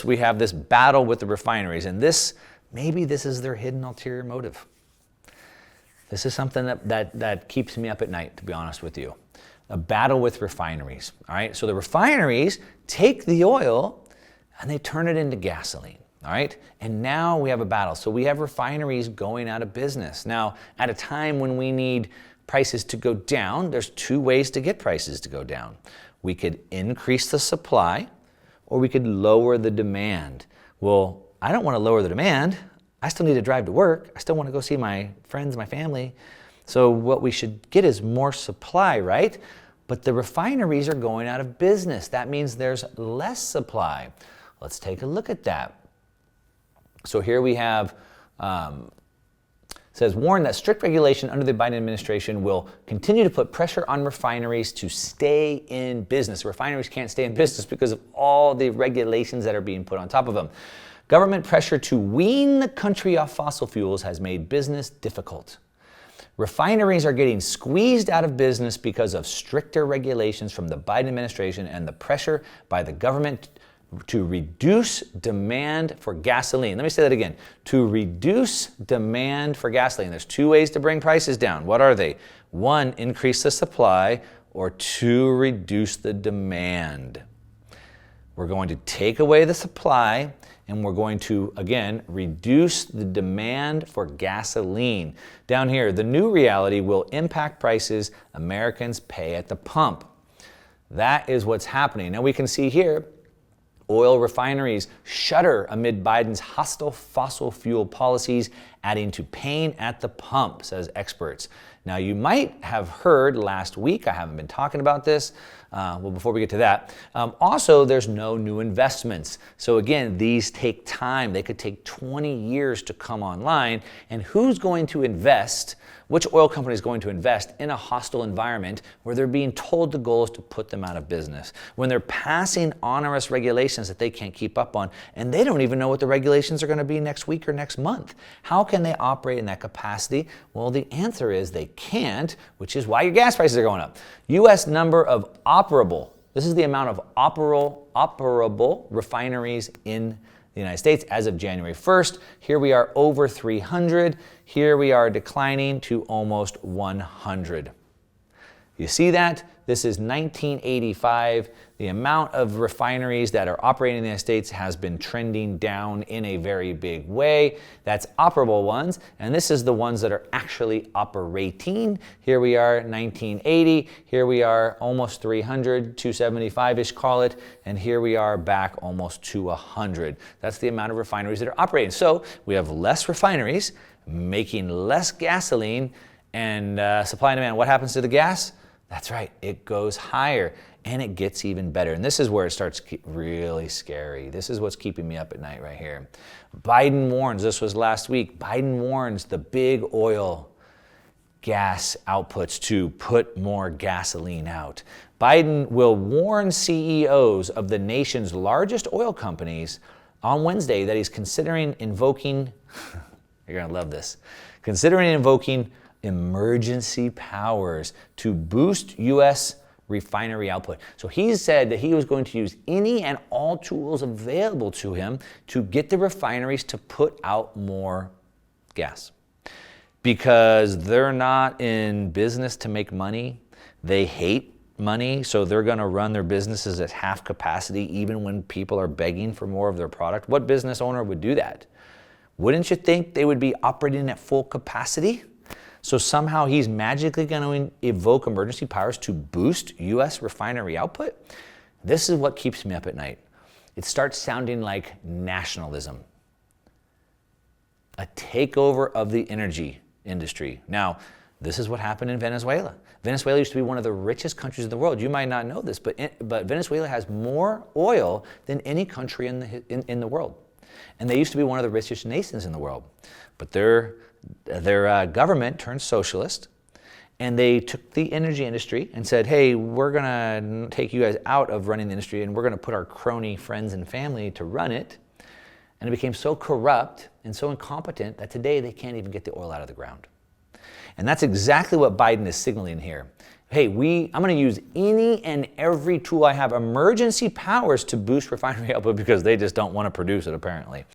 this, we have this battle with the refineries, and maybe this is their hidden ulterior motive. This is something that keeps me up at night, to be honest with you. A battle with refineries, all right? So the refineries take the oil and they turn it into gasoline, all right? And now we have a battle. So we have refineries going out of business. Now, at a time when we need prices to go down, there's two ways to get prices to go down. We could increase the supply, or we could lower the demand. Well, I don't want to lower the demand. I still need to drive to work. I still want to go see my friends, my family. So what we should get is more supply, right? But the refineries are going out of business. That means there's less supply. Let's take a look at that. So here we have, says, warn that strict regulation under the Biden administration will continue to put pressure on refineries to stay in business. Refineries can't stay in business because of all the regulations that are being put on top of them. Government pressure to wean the country off fossil fuels has made business difficult. Refineries are getting squeezed out of business because of stricter regulations from the Biden administration and the pressure by the government to reduce demand for gasoline. Let me say that again. To reduce demand for gasoline. There's two ways to bring prices down. What are they? One, increase the supply, or two, reduce the demand. We're going to take away the supply, and we're going to, again, reduce the demand for gasoline. Down here, the new reality will impact prices Americans pay at the pump. That is what's happening. Now we can see here, oil refineries shudder amid Biden's hostile fossil fuel policies, adding to pain at the pump, says experts. Now, you might have heard last week, I haven't been talking about this, before we get to that, also there's no new investments. So again, these take time. They could take 20 years to come online. And who's going to invest? Which oil company is going to invest in a hostile environment where they're being told the goal is to put them out of business, when they're passing onerous regulations that they can't keep up on, and they don't even know what the regulations are going to be next week or next month? How can they operate in that capacity? Well, the answer is they can't, which is why your gas prices are going up. U.S. number of operable, this is the amount of operable refineries in the United States as of January 1st. Here we are over 300. Here we are declining to almost 100. You see that? This is 1985. The amount of refineries that are operating in the United States has been trending down in a very big way. That's operable ones, and this is the ones that are actually operating. Here we are, 1980. Here we are, almost 300, 275-ish, call it, and here we are back almost to 100. That's the amount of refineries that are operating. So we have less refineries making less gasoline, and supply and demand. What happens to the gas? That's right, it goes higher, and it gets even better. And this is where it starts really scary. This is what's keeping me up at night right here. Biden warns, this was last week, Biden warns the big oil gas outputs to put more gasoline out. Biden will warn CEOs of the nation's largest oil companies on Wednesday that he's considering invoking, you're gonna love this, considering invoking emergency powers to boost U.S. refinery output. So he said that he was going to use any and all tools available to him to get the refineries to put out more gas. Because they're not in business to make money. They hate money, so they're going to run their businesses at half capacity even when people are begging for more of their product. What business owner would do that? Wouldn't you think they would be operating at full capacity? So somehow he's magically going to evoke emergency powers to boost U.S. refinery output? This is what keeps me up at night. It starts sounding like nationalism. A takeover of the energy industry. Now, this is what happened in Venezuela. Venezuela used to be one of the richest countries in the world. You might not know this, but Venezuela has more oil than any country in the world. And they used to be one of the richest nations in the world. But their government turned socialist, and they took the energy industry and said, hey, we're going to take you guys out of running the industry, and we're going to put our crony friends and family to run it. And it became so corrupt and so incompetent that today they can't even get the oil out of the ground. And that's exactly what Biden is signaling here. hey, I'm going to use any and every tool I have, emergency powers, to boost refinery output because they just don't want to produce it, apparently.